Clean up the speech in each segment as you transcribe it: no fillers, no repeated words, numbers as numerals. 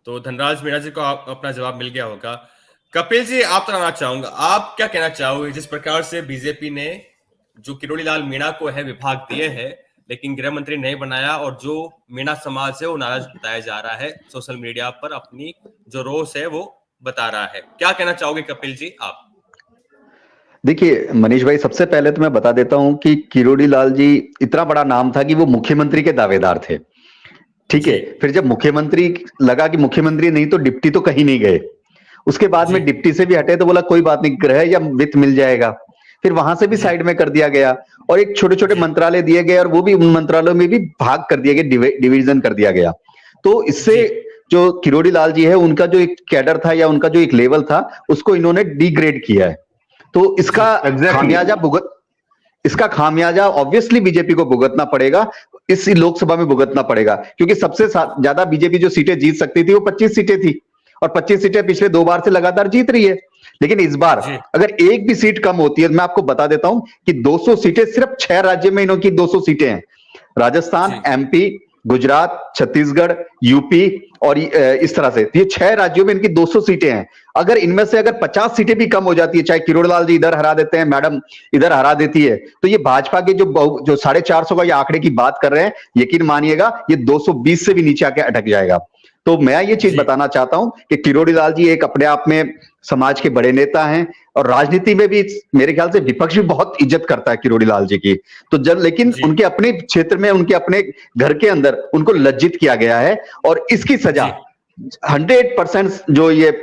तो धनराज मीणा जी को अपना जवाब मिल गया होगा। कपिल जी, आप बताना चाहूंगा, आप क्या कहना चाहोगे जिस प्रकार से बीजेपी ने जो किरोड़ी लाल मीणा को है विभाग दिए हैं लेकिन गृह मंत्री नहीं बनाया, और जो मीणा समाज है वो नाराज बताया जा रहा है, सोशल मीडिया पर अपनी जो रोष है वो बता रहा है, क्या कहना चाहोगे कपिल जी आप? देखिए मनीष भाई, सबसे पहले तो मैं बता देता हूं कि किरोड़ी लाल जी इतना बड़ा नाम था कि वो मुख्यमंत्री के दावेदार थे। ठीक है, फिर जब मुख्यमंत्री लगा कि मुख्यमंत्री नहीं तो डिप्टी तो कहीं नहीं गए, उसके बाद में डिप्टी से भी हटे तो बोला कोई बात नहीं, गृह या वित्त मिल जाएगा, फिर वहां से भी साइड में कर दिया गया और एक छोटे छोटे मंत्रालय दिए गए और वो भी उन मंत्रालयों में भी भाग कर दिया गया, डिवीजन कर दिया गया। तो इससे जो किरोड़ी लाल जी है उनका जो एक कैडर था या उनका जो एक लेवल था उसको इन्होंने डिग्रेड किया है। तो इसका खामियाजा ऑब्वियसली बीजेपी को भुगतना पड़ेगा, इस लोकसभा में भुगतना पड़ेगा, क्योंकि सबसे ज्यादा बीजेपी जो सीटें जीत सकती थी वो 25 सीटें थी और 25 सीटें पिछले 2 बार से लगातार जीत रही है। लेकिन इस बार अगर एक भी सीट कम होती है, मैं आपको बता देता हूं कि 200 सीटें सिर्फ 6 राज्य में इनकी 200 सीटें हैं, राजस्थान, एमपी, गुजरात, छत्तीसगढ़, यूपी और इस तरह से ये 6 राज्यों में इनकी 200 सीटें हैं। अगर इनमें से अगर 50 सीटें भी कम हो जाती है, चाहे किरोड़ी लाल जी इधर हरा देते हैं, मैडम इधर हरा देती है, तो ये भाजपा के जो 450 का ये आंकड़े की बात कर रहे हैं, यकीन मानिएगा ये 220 से भी नीचे आके अटक जाएगा। तो मैं ये चीज बताना चाहता हूं कि किरोड़ी लाल जी एक अपने आप में समाज के बड़े नेता हैं और राजनीति में भी मेरे ख्याल से विपक्ष भी बहुत इज्जत करता है किरोड़ी लाल जी की। तो जब लेकिन उनके अपने क्षेत्र में, उनके अपने घर के अंदर उनको लज्जित किया गया है और इसकी सजा 100% जो ये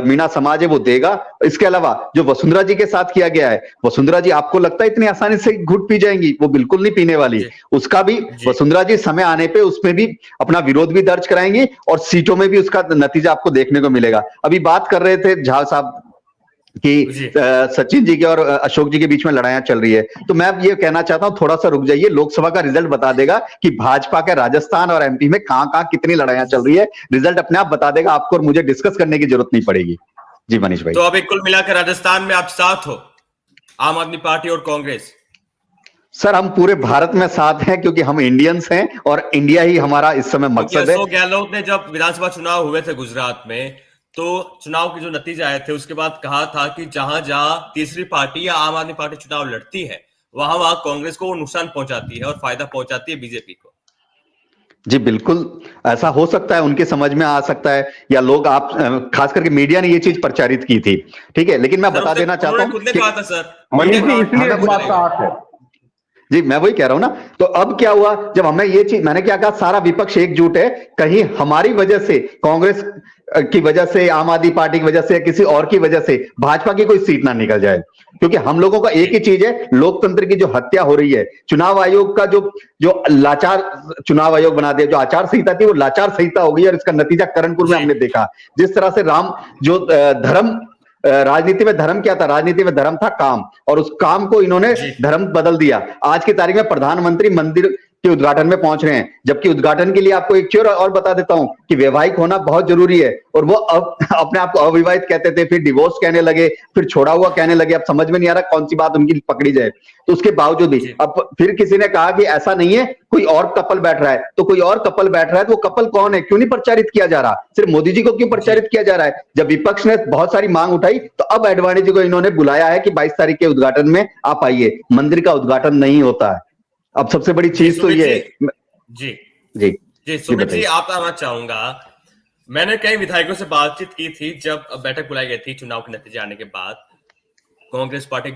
मीणा समाज है वो देगा। इसके अलावा जो वसुंधरा जी के साथ किया गया है, वसुंधरा जी आपको लगता है इतनी आसानी से घुट पी जाएंगी? वो बिल्कुल नहीं पीने वाली। उसका भी वसुंधरा जी समय आने पे उसमें भी अपना विरोध भी दर्ज कराएंगी और सीटों में भी उसका नतीजा आपको देखने को मिलेगा। अभी बात कर रहे थे झा साहब कि सचिन जी के और अशोक जी के बीच में लड़ाइयां चल रही है, तो मैं ये कहना चाहता हूं थोड़ा सा रुक जाइए, लोकसभा का रिजल्ट बता देगा कि भाजपा के राजस्थान और एमपी में कहां कितनी लड़ाइयां चल रही है। रिजल्ट अपने आप बता देगा, आपको और मुझे डिस्कस करने की जरूरत नहीं पड़ेगी। जी मनीष भाई, तो अब कुल मिलाकर राजस्थान में आप साथ हो, आम आदमी पार्टी और कांग्रेस? सर हम पूरे भारत में साथ हैं क्योंकि हम इंडियंस हैं और इंडिया ही हमारा इस समय मकसद है। अशोक गहलोत ने जब विधानसभा चुनाव हुए थे गुजरात में, तो चुनाव के जो नतीजे आए थे उसके बाद कहा था कि जहां जहां तीसरी पार्टी या आम आदमी पार्टी चुनाव लड़ती है वहां वहां कांग्रेस को नुकसान पहुंचाती है और फायदा पहुंचाती है बीजेपी को। जी बिल्कुल, ऐसा हो सकता है, उनके समझ में आ सकता है, या लोग आप खास करके मीडिया ने ये चीज प्रचारित की थी। ठीक है, लेकिन मैं बता देना चाहता हूं, खुद ने कहा था सर, जी मैं वही कह रहा हूं ना। तो अब क्या हुआ, जब हमें ये चीज, मैंने क्या कहा, सारा विपक्ष एकजुट है, कहीं हमारी वजह से, कांग्रेस की वजह से, आम आदमी पार्टी की वजह से, किसी और की वजह से भाजपा की कोई सीट ना निकल जाए, क्योंकि हम लोगों का एक ही चीज है, लोकतंत्र की जो हत्या हो रही है, चुनाव आयोग का जो लाचार चुनाव आयोग बना दिया, जो आचार संहिता थी वो लाचार संहिता हो गई और इसका नतीजा करणपुर में हमने देखा। जिस तरह से राम जो धर्म, राजनीति में धर्म क्या था? राजनीति में धर्म था काम, और उस काम को इन्होंने धर्म बदल दिया। आज की तारीख में प्रधानमंत्री मंदिर के उद्घाटन में पहुंच रहे हैं, जबकि उद्घाटन के लिए आपको एक चीज और बता देता हूं कि वैवाहिक होना बहुत जरूरी है, और वो अब अपने आप को अविवाहित कहते थे, फिर डिवोर्स कहने लगे, फिर छोड़ा हुआ कहने लगे। अब समझ में नहीं आ रहा कौन सी बात उनकी पकड़ी जाए। तो उसके बावजूद भी अब फिर किसी ने कहा कि ऐसा नहीं है, कोई और कपल बैठ रहा है, तो कोई और कपल बैठ रहा है, तो वो कपल कौन है? क्यों नहीं प्रचारित किया जा रहा? सिर्फ मोदी जी को क्यों प्रचारित किया जा रहा है? जब विपक्ष ने बहुत सारी मांग उठाई तो अब अडवाणी जी को इन्होंने बुलाया है कि 22 तारीख के उद्घाटन में आप आइए। मंदिर का उद्घाटन नहीं होता है। अब सबसे बड़ी चीज तो ये है। जी सुमित जी, आप आना चाहूंगा, मैंने कई विधायकों से बातचीत की थी जब बैठक बुलाई गई थी चुनाव के नतीजे आने के बाद। कांग्रेस पार्टी